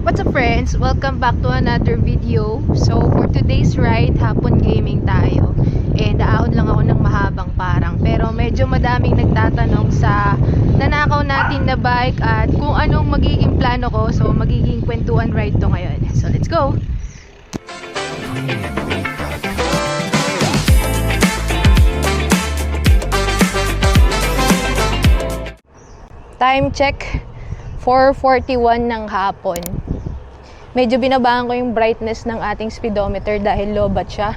What's up friends? Welcome back to another video. So for today's ride, hapon gaming tayo. And aahon lang ako ng mahabang parang. Pero medyo madaming nagtatanong sa nanakaw natin na bike at kung anong magiging plano ko. So magiging kwentuhan ride to ngayon. So let's go! Time check, 4:41 ng hapon. Medyo binabahan ko yung brightness ng ating speedometer dahil low-bat siya.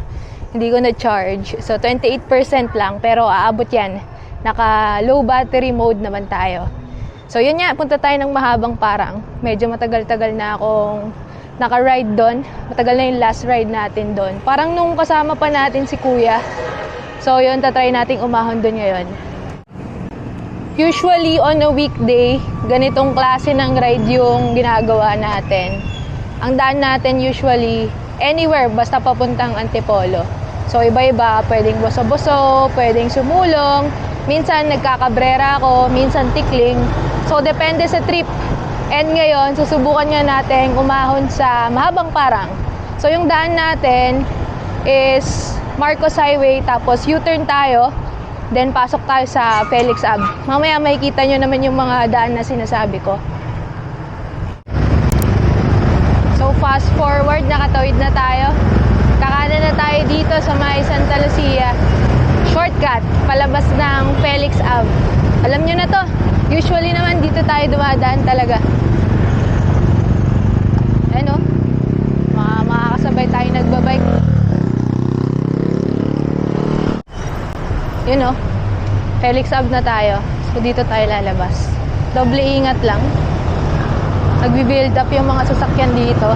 Hindi ko na-charge. So 28% lang pero aabot yan. Naka low battery mode naman tayo. So yun nga, punta tayo ng mahabang parang. Medyo matagal-tagal na akong naka-ride doon. Matagal na yung last ride natin doon. Parang nung kasama pa natin si Kuya. So yun, tatry nating umahon doon ngayon. Usually on a weekday, ganitong klase ng ride yung ginagawa natin. Ang daan natin usually anywhere basta papuntang Antipolo. So iba-iba, pwedeng boso-boso, pwedeng sumulong, minsan nagkakabrera ako, minsan tikling. So depende sa trip. And ngayon, susubukan nga natin umahon sa mahabang parang. So yung daan natin is Marcos Highway, tapos U-turn tayo. Then pasok tayo sa Felix Ave. Mamaya makikita nyo naman yung mga daan na sinasabi ko. So fast forward, nakatawid na tayo. Kakanan na tayo dito sa may Santa Lucia. Shortcut, palabas ng Felix Ave. Alam nyo na to. Usually naman dito tayo dumadaan talaga. Ayan o. Makakasabay tayo nagbabike. Yun o, Felix Ave na tayo. So dito tayo lalabas. Doble ingat lang. Nagbi-build up yung mga sasakyan dito.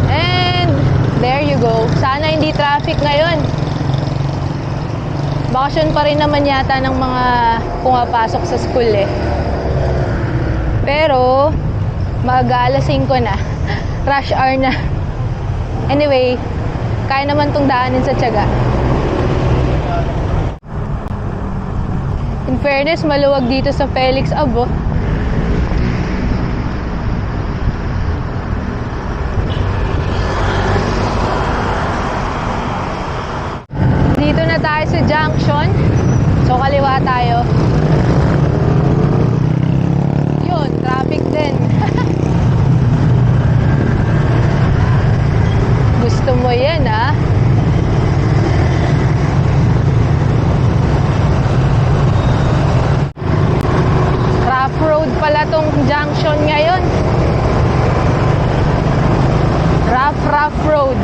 And there you go. Sana hindi traffic ngayon. Bakasyon pa rin naman yata ng mga pumapasok sa school eh. Pero maaga alas 5 na. Rush hour na. Anyway, kaya naman tong daanin sa tiyaga. In fairness, maluwag dito sa Felix Ave. Dito na tayo sa junction. So kaliwa tayo. Yun, traffic din. Gusto mo yan, ah? Road pala tong junction ngayon. Rough road.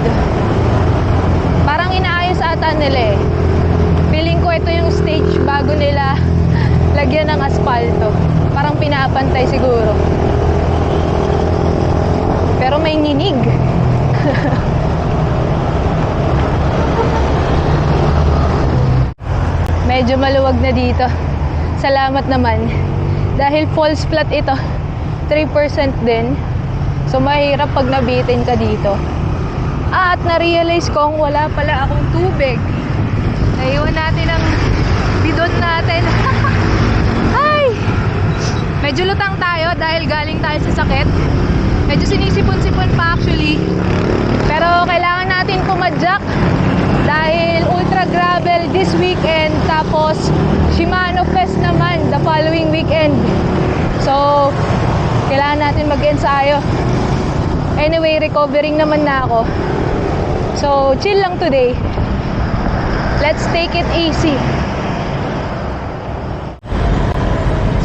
Parang inaayos ata nila eh. Feeling ko ito yung stage bago nila lagyan ng asfalto. Parang pinapantay siguro. Pero may nginig. Medyo maluwag na dito. Salamat naman. Dahil false flat ito, 3% din. So mahirap pag nabitin ka dito. At na-realize kong wala pala akong tubig. Naiwan natin ang bidon natin. Ay! Medyo lutang tayo dahil galing tayo sa sakit. Medyo sinisipon-sipon pa actually. Pero kailangan natin pumadyak dahil ultra gravel this weekend, tapos Shimano Fest naman the following weekend. So kailangan natin mag-ensayo. Anyway, recovering naman na ako. So chill lang today. Let's take it easy.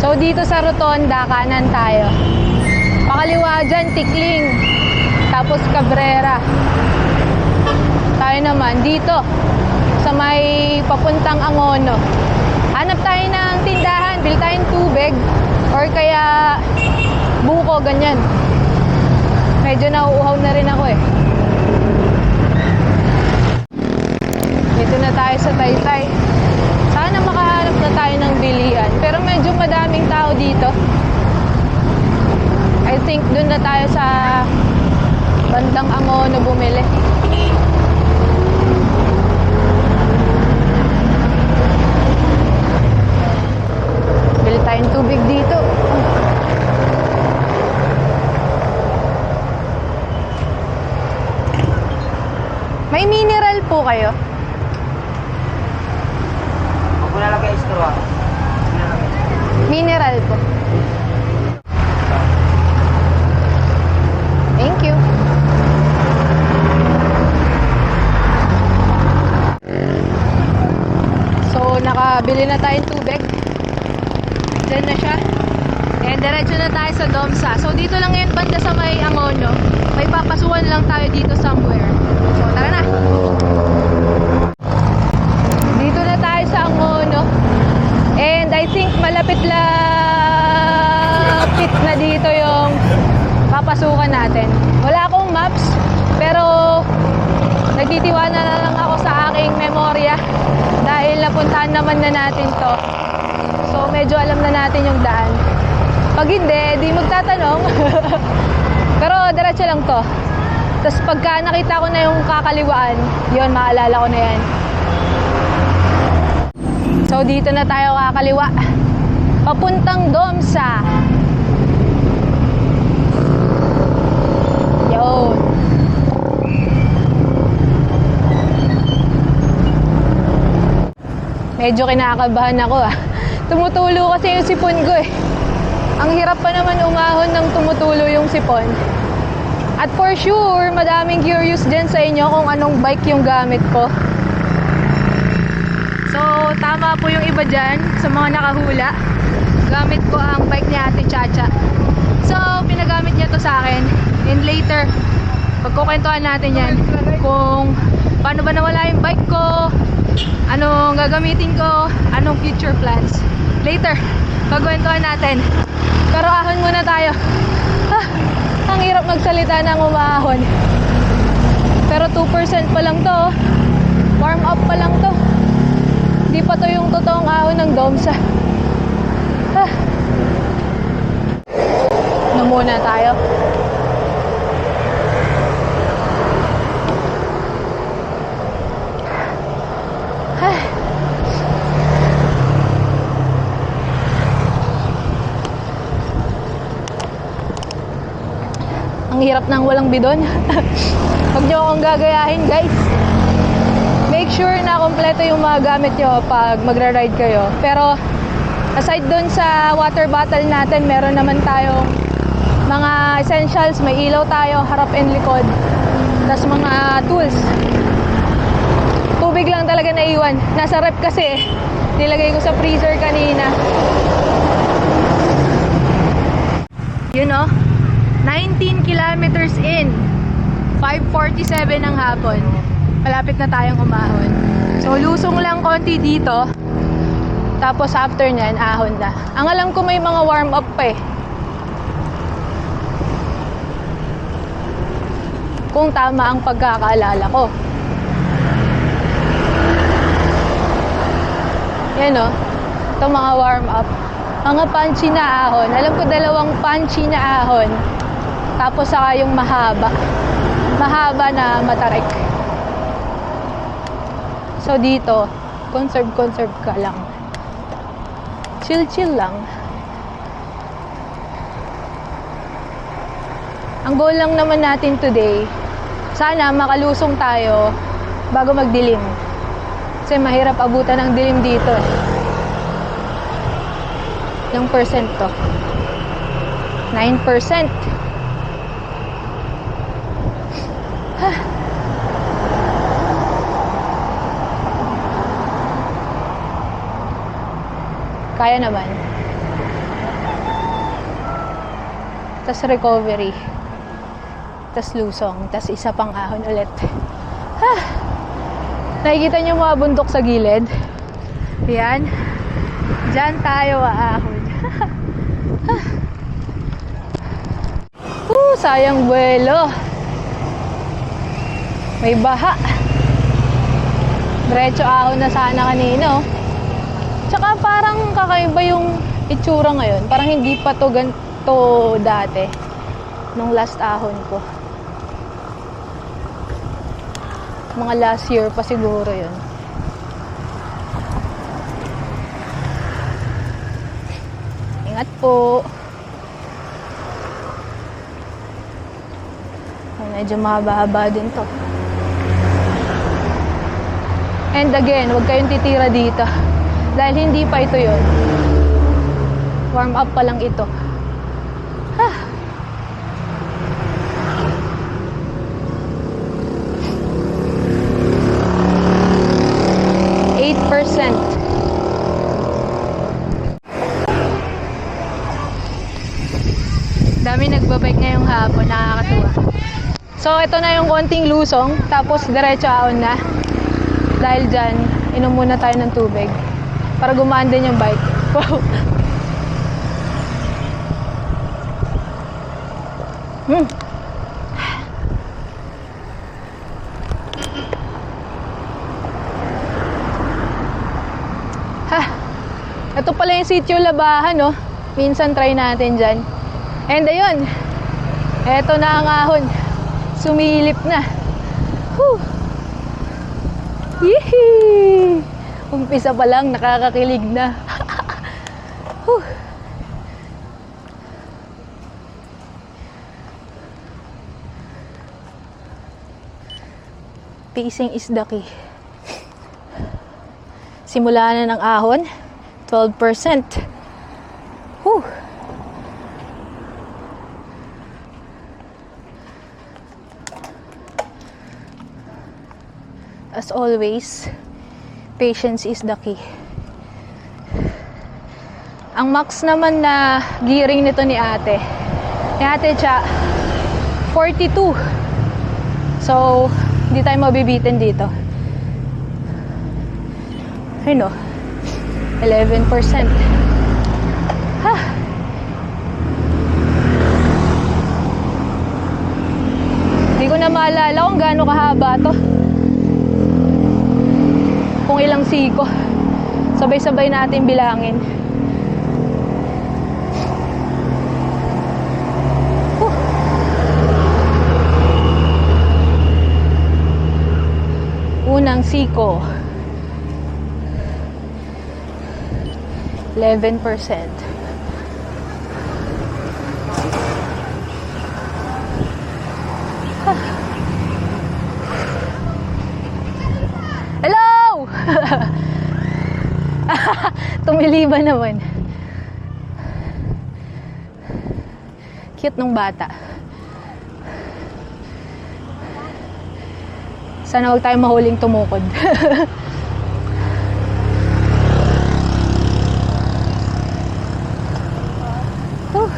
So dito sa Rotonda, kanan tayo. Pakaliwa dyan, Tikling, tapos Cabrera. Tayo naman dito sa may papuntang Angono. Hanap tayo ng tindahan, bili tayong tubig or kaya buko, ganyan. Medyo nauuhaw na rin ako eh. Dito na tayo sa Taytay. Sana makahanap na tayo ng bilihan. Pero medyo madaming tao dito. I think dun na tayo sa bandang Angono bumili. Bili tayong tubig dito. May mineral po kayo? Huwag mo nalagay straw. Mineral po. Thank you. So, nakabili na tayong tubig. Diyan na siya. And diretso na tayo sa Domsa. So, dito lang ngayon banda sa may Angono. May papasukan lang tayo dito somewhere. So, tara na. Dito na tayo sa Angono. And I think malapit na dito yung papasukan natin. Wala akong maps, pero nagtitiwala na lang ako sa aking memorya dahil napuntahan naman na natin to. So medyo alam na natin yung daan. Pag hindi, di magtatanong. Pero diretso lang to. Tapos pagka nakita ko na yung kakaliwaan, yun, maalala ko na yan. So dito na tayo kakaliwa. Papuntang Domsa. Yun. Medyo kinakabahan ako Tumutulo kasi yung sipon ko Ang hirap pa naman umahon ng tumutulo yung sipon. At for sure, madaming curious dyan sa inyo kung anong bike yung gamit ko. So, tama po yung iba dyan sa mga nakahula. Gamit ko ang bike ni Ate Chacha. So, pinagamit niya to sa akin. And later, pagkukwentuhan natin yan kung paano ba nawala yung bike ko, anong gagamitin ko, anong future plans. Later, pagkwentuhan natin. Pero ahon muna tayo. Ang hirap magsalita ng umahon. Pero 2% pa lang to. Warm up pa lang to. Hindi pa to yung totoong ahon ng Domsa. Ano muna tayo? Ang hirap ng walang bidon. Huwag nyo akong gagayahin, guys. Make sure na kompleto yung mga gamit nyo pag magra-ride kayo. Pero aside dun sa water bottle natin, meron naman tayong mga essentials. May ilaw tayo, harap and likod. Tapos mga tools. Tubig lang talaga naiwan. Nasa rep kasi nilagay ko sa freezer kanina. You know, 19 kilometers in. 5:47 ng hapon. Malapit na tayong umahon. So, lusong lang konti dito. Tapos after nyan, ahon na. Ang alam ko may mga warm up pa Kung tama ang pagkakaalala ko. Yan Ito mga warm up. Mga punchy na ahon. Alam ko 2 punchy na ahon. Tapos saka yung mahaba. Mahaba na matarik. So dito, conserve ka lang. Chill lang. Ang goal lang naman natin today, sana makalusong tayo bago magdilim. Kasi mahirap abutan ng dilim dito Ilang percent to? 9%. Kaya naman. Tas recovery. Tas lusong. Tas isa pang ahon ulit. Nakikita niyo mga bundok sa gilid? Yan. Diyan tayo aahon. Sayang buwelo. May baha. Diretso ahon na sana kanina Tsaka parang kakaiba yung itsura ngayon. Parang hindi pa to ganito dati. Nung last ahon ko. Mga last year pa siguro yun. Ingat po. Medyo mahaba-haba din to. And again, huwag kayong titira dito. Dahil hindi pa ito yun. Warm up pa lang ito. 8%. Dami nagbabike ngayong hapon, nakakatuwa. So, ito na yung konting lusong, tapos diretso aon na. Dahil dyan, inom muna tayo ng tubig para gumaan din yung bike. Wow! Ito pala yung sitio Labahan, no? Minsan try natin dyan. And ayun, eto na ang ahon. Sumilip na. Whew! Yehey! Umpisa pa lang, nakakakilig na. Whew! Pacing is the key. Simula na ng ahon, 12%. Whew! As always, patience is the key. Ang max naman na gearing nito ni ate siya 42. So, hindi tayo mabibitin dito. Ayun o, 11%. Ha! Hindi ko na maalala kung gaano kahaba to. Kung ilang siko. Sabay-sabay natin bilangin. Unang siko. 11%. Hello! Tumiliba naman. Cute nung bata. Sana huwag tayo mahuling tumukod. Whew.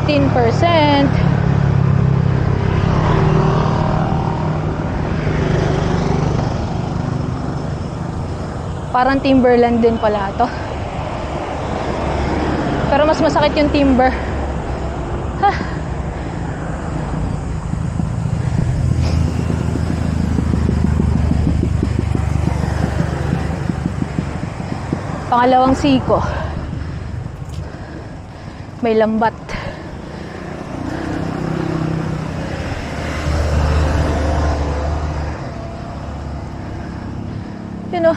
%. Parang Timberland din pala to. Pero mas masakit yung Timber. Ha. Pangalawang siko. May lambat. You know.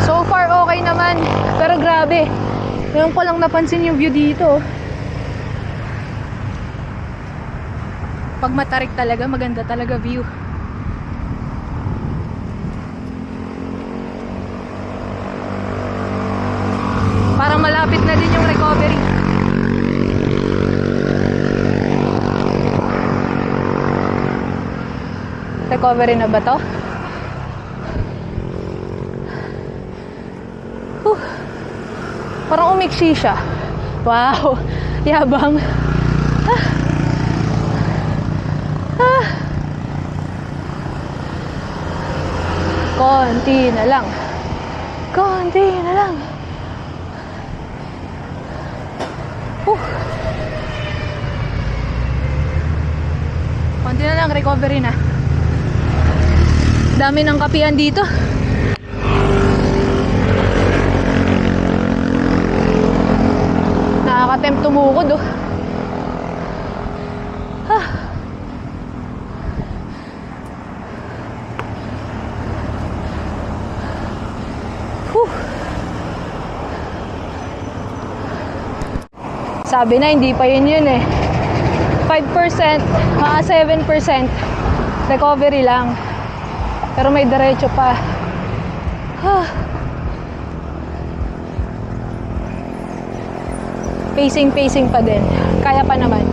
So far okay naman. Pero grabe. Ngayon ko lang napansin yung view dito. Pag matarik talaga, maganda talaga view. Parang malapit na din yung recovery. Recovery na ba to? Parang umiksi siya. Wow! Yabang. Konti na lang. Konti na lang. Konti na lang, recovery na. Dami ng kapihan dito. Nakaka-tempt tumukod oh. Sabi na, hindi pa yun eh. 5%, mga 7% recovery lang. Pero may diretso pa. Pacing pa din. Kaya pa naman.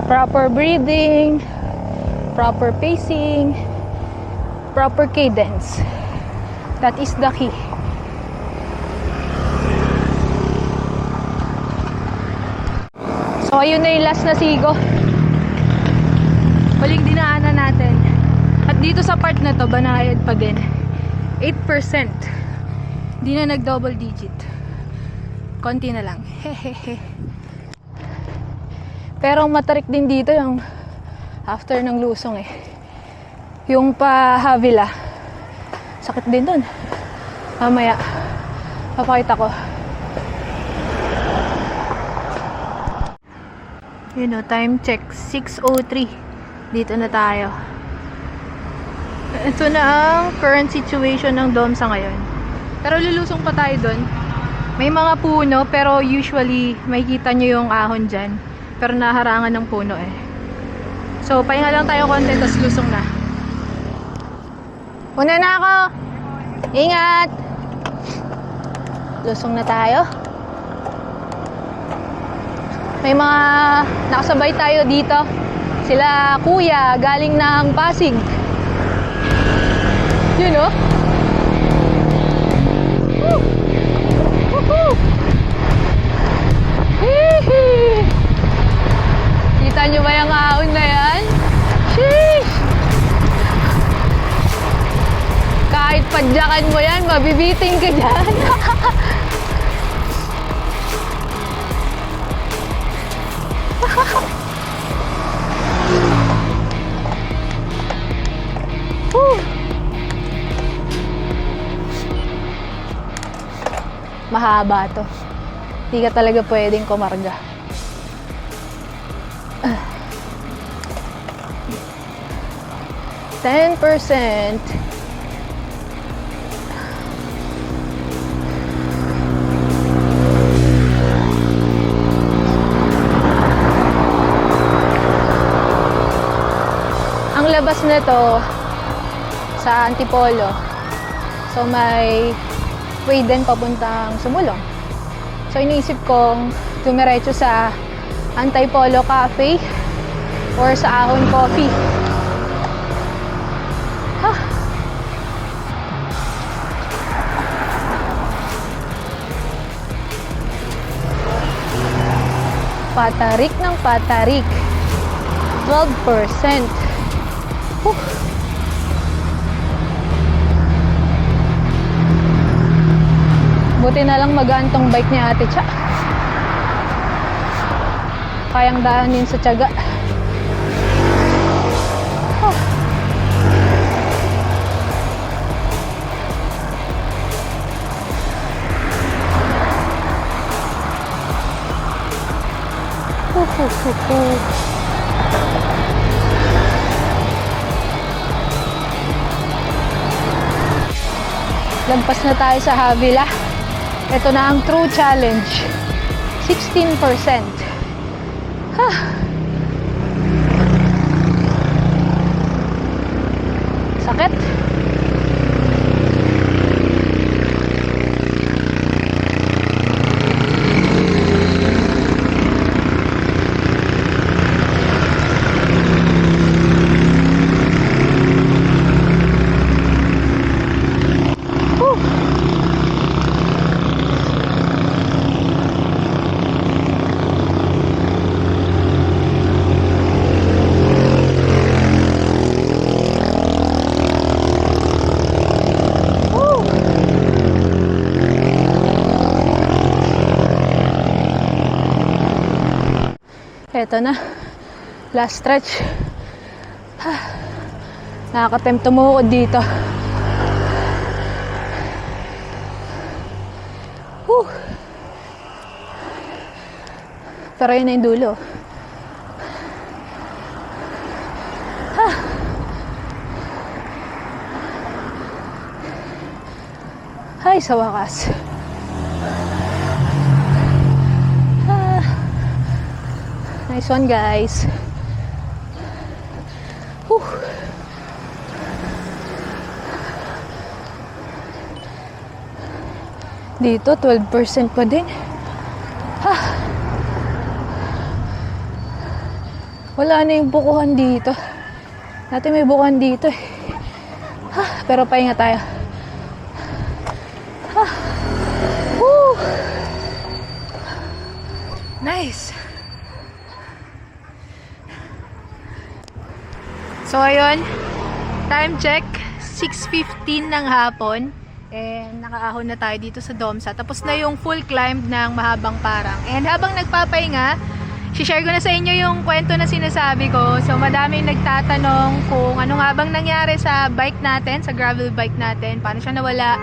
Proper breathing, proper pacing, proper cadence. That is the key. So, ayun na yung last na sigo. Huling dinaanan natin. At dito sa part na to, banayad pa din. 8%. Hindi na nag-double digit. Konti na lang. Hehehe. Pero matarik din dito yung after ng lusong eh. Yung pa Havila. Sakit din dun. Mamaya, papakita ko. Yun o, time check. 6:03. Dito na tayo. Ito na ang current situation ng Domsa ngayon. Pero lulusong pa tayo dun. May mga puno, pero usually makikita nyo yung ahon dyan. Pero naharangan ng puno eh. So, pahinga lang tayo konti, tapos lusong na. Una na ako! Ingat! Lusong na tayo. May mga nakasabay tayo dito. Sila kuya, galing ng Pasig. Yun oh. Woo! Woohoo! Hihi! Kita nyo ba yung ahon na yan? Sheesh! Kahit padyakan mo yan, mabibiting ka dyan. Mahaba to. Hindi ka talaga pwedeng kumarga. 10%. Ang labas nito sa Antipolo. So may way din papuntang Sumulong. So iniisip kong dumiretso sa Antipolo Cafe or sa Ahon Coffee. Patarik ng patarik. 12%. Buti na lang magaan tong bike ni Ate Cha. Kayang daanin sa tiyaga. Lagpas na tayo sa Havila. Ito na ang true challenge. 16%. Sakit. Eto na, last stretch. Nakaka-tempt tumuod dito. Pero yun na yung dulo. Ay, sa wakas. Nice one, guys. Whew. Dito, 12% pa din. Ha! Wala na yung bukuhan dito. Dati may bukuhan dito eh. Ha! Pero pahinga tayo. Ha! Woo! Nice! So, ayun. Time check. 6:15 ng hapon. And nakaahon na tayo dito sa Domsa. Tapos na yung full climb ng Mahabang Parang. And habang nagpapahinga, share ko na sa inyo yung kwento na sinasabi ko. So, madaming nagtatanong kung ano nga bang nangyari sa bike natin, sa gravel bike natin, paano siya nawala,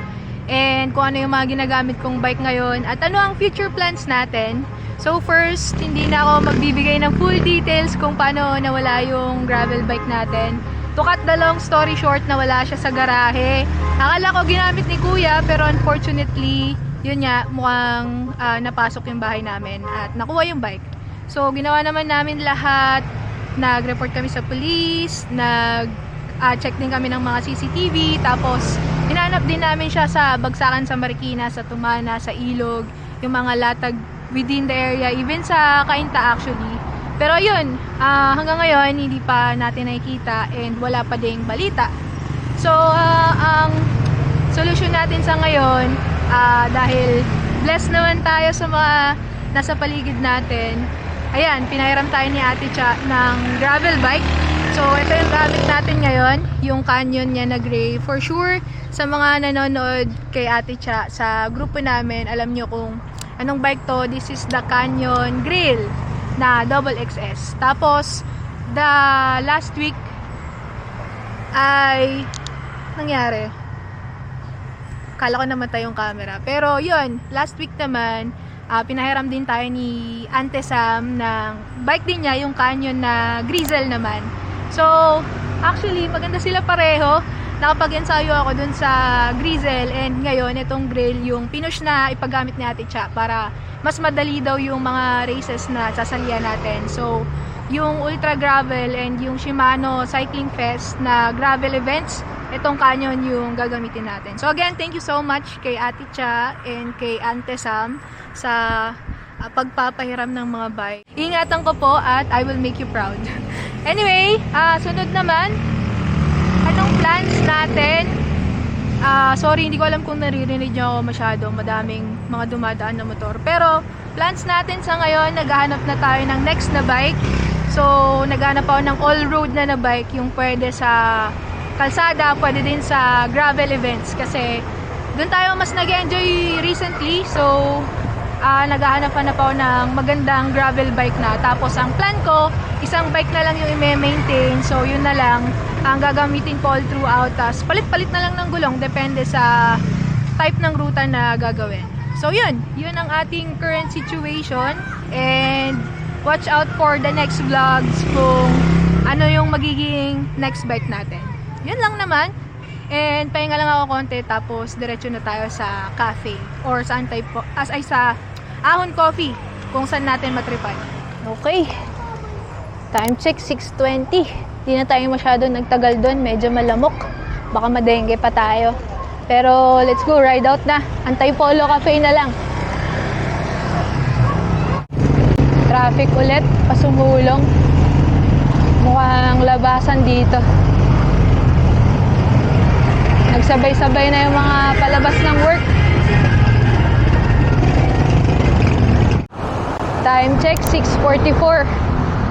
and kung ano yung mga ginagamit kong bike ngayon, at ano ang future plans natin. So, first, hindi na ako magbibigay ng full details kung paano nawala yung gravel bike natin. To cut the long story short, nawala siya sa garahe. Akala ko ginamit ni Kuya, pero unfortunately, yun nga, mukhang napasok yung bahay namin at nakuha yung bike. So, ginawa naman namin lahat. Nag-report kami sa police, nag-check din kami ng mga CCTV, tapos hinanap din namin siya sa Bagsakan sa Marikina, sa Tumana, sa Ilog, yung mga latag within the area, even sa Cainta actually. Pero yun, hanggang ngayon, hindi pa natin nakikita and wala pa ding balita. So, ang solusyon natin sa ngayon, dahil blessed naman tayo sa mga nasa paligid natin, ayan, pinahiram tayo ni Ate Cha ng gravel bike. So, ito yung gamit natin ngayon, yung Canyon niya na gray. For sure, sa mga nanonood kay Ate Cha sa grupo namin, alam nyo kung anong bike to. This is the Canyon Grill na XXS. Tapos, the last week ay nangyari. Kala ko namatay yung camera. Pero, yun, last week naman, pinahiram din tayo ni Ante Sam ng bike din niya, yung Canyon na Grizzle naman. So, actually, maganda sila pareho. Nakapag-ensayo ako dun sa Grizzle, and ngayon, itong Grill, yung pinush na ipagamit ni Ate Cha para mas madali daw yung mga races na sasalihan natin. So, yung Ultra Gravel and yung Shimano Cycling Fest na gravel events, itong Canyon yung gagamitin natin. So again, thank you so much kay Ate Cha and kay Ante Sam sa pagpapahiram ng mga bike. Ingatan ko po at I will make you proud. Anyway, sunod naman, anong plans natin? Sorry, hindi ko alam kung naririnig nyo ako masyado. Madaming mga dumadaan na motor. Pero, plans natin sa ngayon, naghahanap na tayo ng next na bike. So, naghahanap ako ng all-road na bike. Yung pwede sa kalsada, pwede din sa gravel events. Kasi, doon tayo mas nag-enjoy recently. So, naghahanap na ako ng magandang gravel bike na. Tapos, ang plan ko, isang bike na lang yung i-maintain. So, yun na lang ang gagamitin ko all throughout. Tapos, palit-palit na lang ng gulong. Depende sa type ng ruta na gagawin. So, yun. Yun ang ating current situation. And, watch out for the next vlogs kung ano yung magiging next bike natin. Yun lang naman. And, pahinga lang ako konti. Tapos, diretso na tayo sa cafe. Or sa sa Ahon Coffee. Kung saan natin matripan. Okay. Time check, 6:20. Di na tayo masyado nagtagal doon. Medyo malamok. Baka madengge pa tayo. Pero let's go, ride out na. Antipolo Cafe na lang. Traffic ulit. Pasumulong. Mukhang labasan dito. Nagsabay-sabay na yung mga palabas ng work. Time check, 6:44.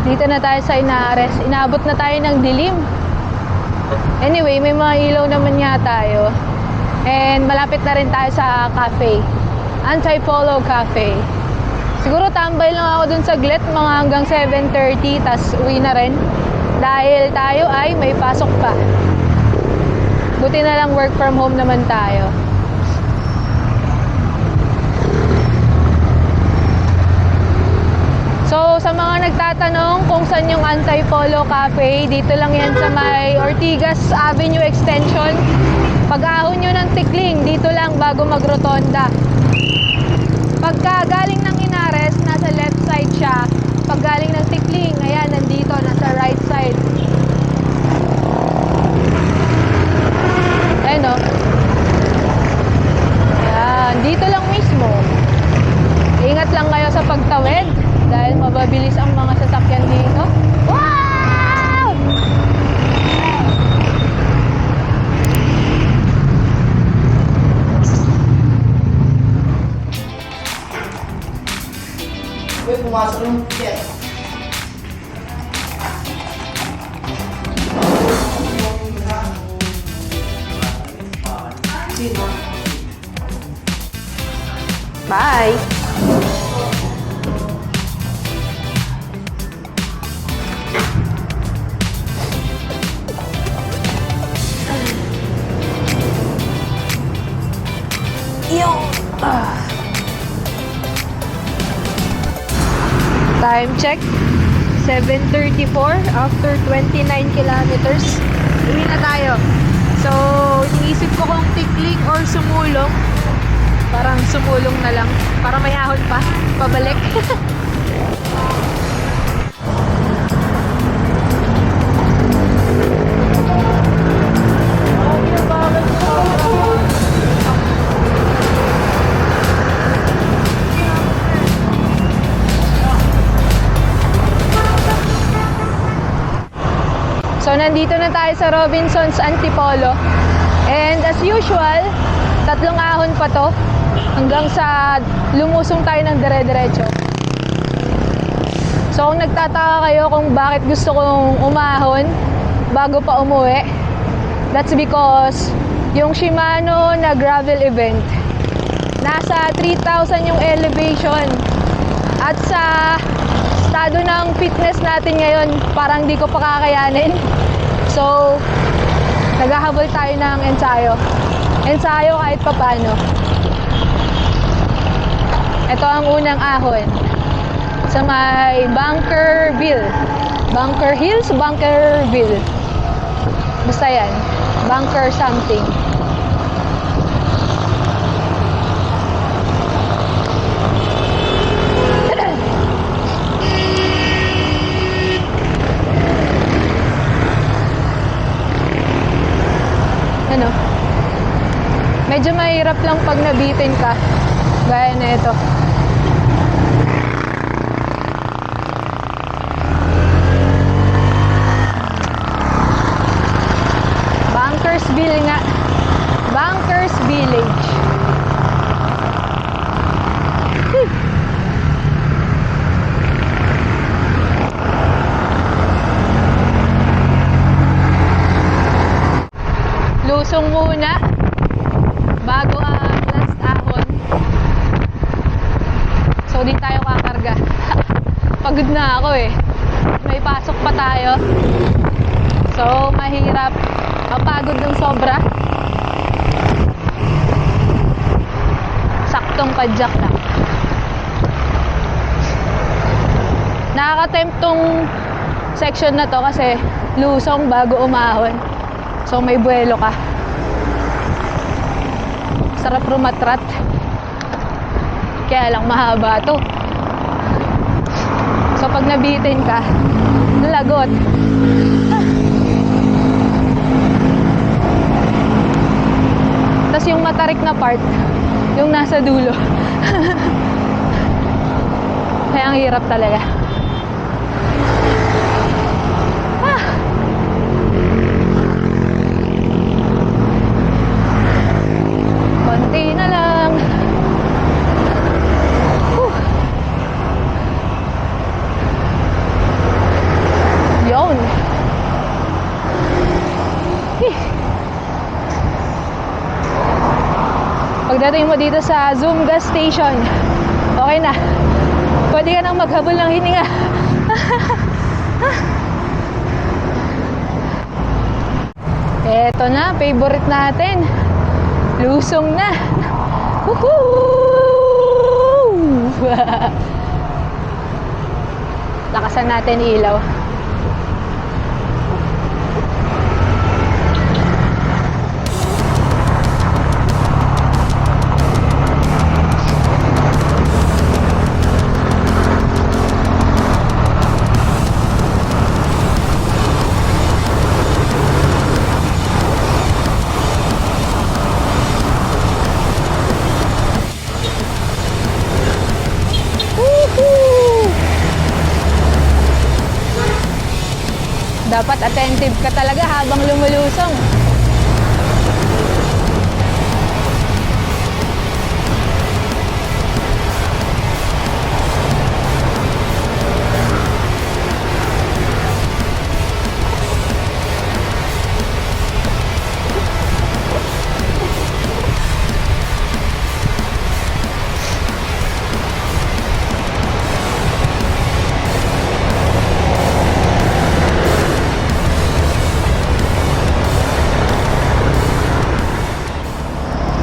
Dito na tayo sa Inares. Inaabot na tayo ng dilim. Anyway, may mga ilaw naman nga tayo. And malapit na rin tayo sa cafe. Antipolo Cafe. Siguro tambay lang ako dun sa Glet mga hanggang 7:30. Tas uwi na rin. Dahil tayo ay may pasok pa. Buti na lang work from home naman tayo. So, sa mga nagtatanong kung saan yung Antipolo Cafe, dito lang yan sa may Ortigas Avenue Extension. Pag-ahon nyo ng Tikling, dito lang bago mag-rotonda. Pagka galing ng Inares, nasa left side siya. Pag galing ng Tikling, magpabilis ang mga sasakyan dito. Wow! Uy, pumasok yung ticket. Bye! Time check, 7:34 after 29 kilometers. Uwi na tayo. So, iniisip ko kung tikling or sumulong. Parang sumulong na lang. Para may ahon pa. Pabalik. So, nandito na tayo sa Robinsons Antipolo. And as usual, 3 ahon pa to hanggang sa lumusong tayo ng dire-diretso. So, kung nagtataka kayo kung bakit gusto kong umahon bago pa umuwi, that's because yung Shimano na gravel event, nasa 3,000 yung elevation. At sa estado ng fitness natin ngayon, parang di ko pa kakayanin. So, naghahabol tayo ng ensayo. Ensayo kahit papano. Ito ang unang ahon. Sa may Bunkerville. Bunker Hills, Bunkerville. Basta yan. Bunker something. Ano? Medyo mahirap lang pag nabitin ka. Gaya na ito. Bunkersville nga. Bunkers Village. Lusong muna bago ang last ahon. So, di tayo kakarga. Pagod na ako eh. May pasok pa tayo. So, mahirap. Mapagod ng sobra. Saktong padjak lang. Nakaka-tempt tong section na to kasi lusong bago umahon. So, may buwelo ka. Sarap rumatrat. Kaya lang mahaba to. So, pag nabitin ka, lagot. Tapos yung matarik na part, yung nasa dulo. Kaya ang hirap talaga. Konti na lang. Yun. Pagdating mo dito sa Zoom gas station, okay na. Pwede ka nang maghabol ng hininga. Eto na, favorite natin. Lusong na. Woohoo! Lakasan natin ilaw. Dapat attentive ka talaga habang lumulusong.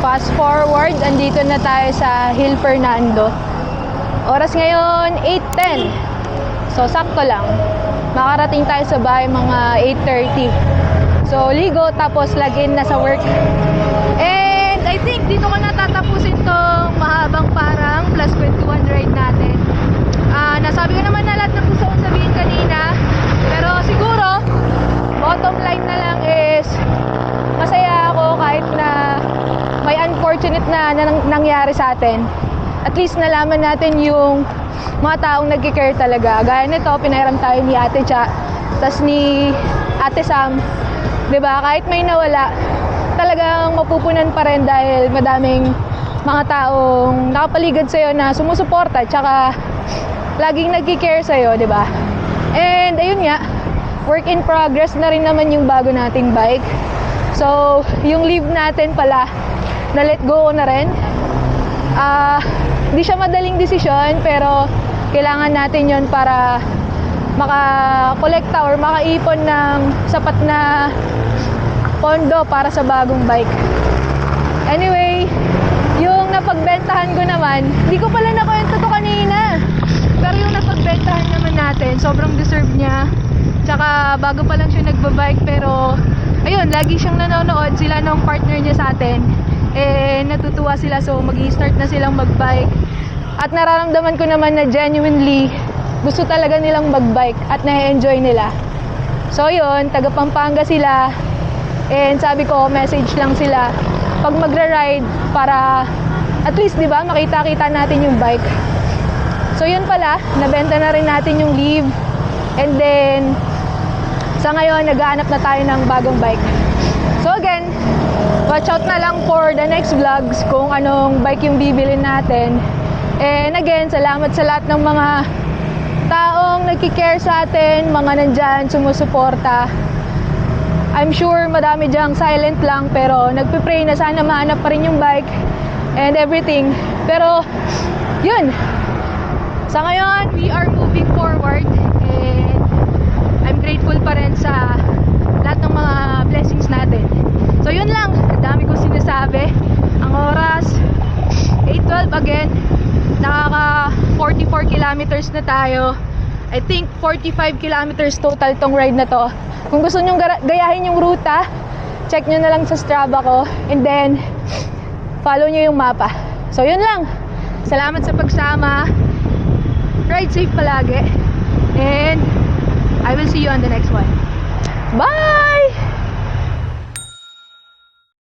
Fast forward, andito na tayo sa Hill Fernando. Oras ngayon, 8:10. So, sakto lang. Makarating tayo sa bahay mga 8:30. So, ligo, tapos login na sa work. And I think dito ko na tatapusin tong mahabang parang plus kwentuhan ride natin. Nasabi ko naman na lahat ng gusto kong sabihin kanina. Pero siguro, bottom line na lang is, masaya ako kahit na may unfortunate na nangyari sa atin. At least nalaman natin yung mga taong nagki-care talaga. Gaya nito, pinahiram tayo ni Ate Cha, tas ni Ate Sam. 'Di ba? Kahit may nawala, talagang mapupunan pa rin dahil madaming mga taong nakapaligid sa'yo na sumusuporta, tsaka laging nagki-care sa'yo, 'di ba? And ayun nga, work in progress na rin naman yung bago nating bike. So, yung leave natin pala, na let go ko na rin. Hindi siya madaling desisyon, pero kailangan natin yon para makakolekta or makaipon ng sapat na pondo para sa bagong bike. Anyway, yung napagbentahan ko naman, hindi ko pala nakwento to kanina. Pero yung napagbentahan naman natin, sobrang deserve niya. Tsaka bago pa lang siya nagbabike, pero ayun, lagi siyang nanonood. Sila ng partner niya sa atin. Natutuwa sila, so mag-i-start na silang magbike. At nararamdaman ko naman na genuinely gusto talaga nilang magbike at na-enjoy nila. So yun, taga Pampanga sila, and sabi ko, message lang sila pag magra-ride para at least, di ba, makita-kita natin yung bike. So yun pala, nabenta na rin natin yung leave, and then sa ngayon, naghahanap na tayo ng bagong bike. So again, watch out na lang for the next vlogs kung anong bike yung bibilin natin. And again, salamat sa lahat ng mga taong nagki-care sa atin, mga nandyan, sumusuporta. I'm sure madami dyang silent lang, pero nagpipray na sana mahanap pa rin yung bike and everything. Pero, yun. Sa ngayon, we are moving forward, and I'm grateful pa rin sa lahat ng mga blessings natin. So yun lang, dami kong sinasabi. Ang oras, 8:12 again. Nakaka 44 kilometers na tayo. I think 45 kilometers total tong ride na to. Kung gusto nyong gayahin yung ruta, check nyo na lang sa Strava ko, and then follow nyo yung mapa. So yun lang. Salamat sa pagsama. Ride safe palagi. And I will see you on the next one.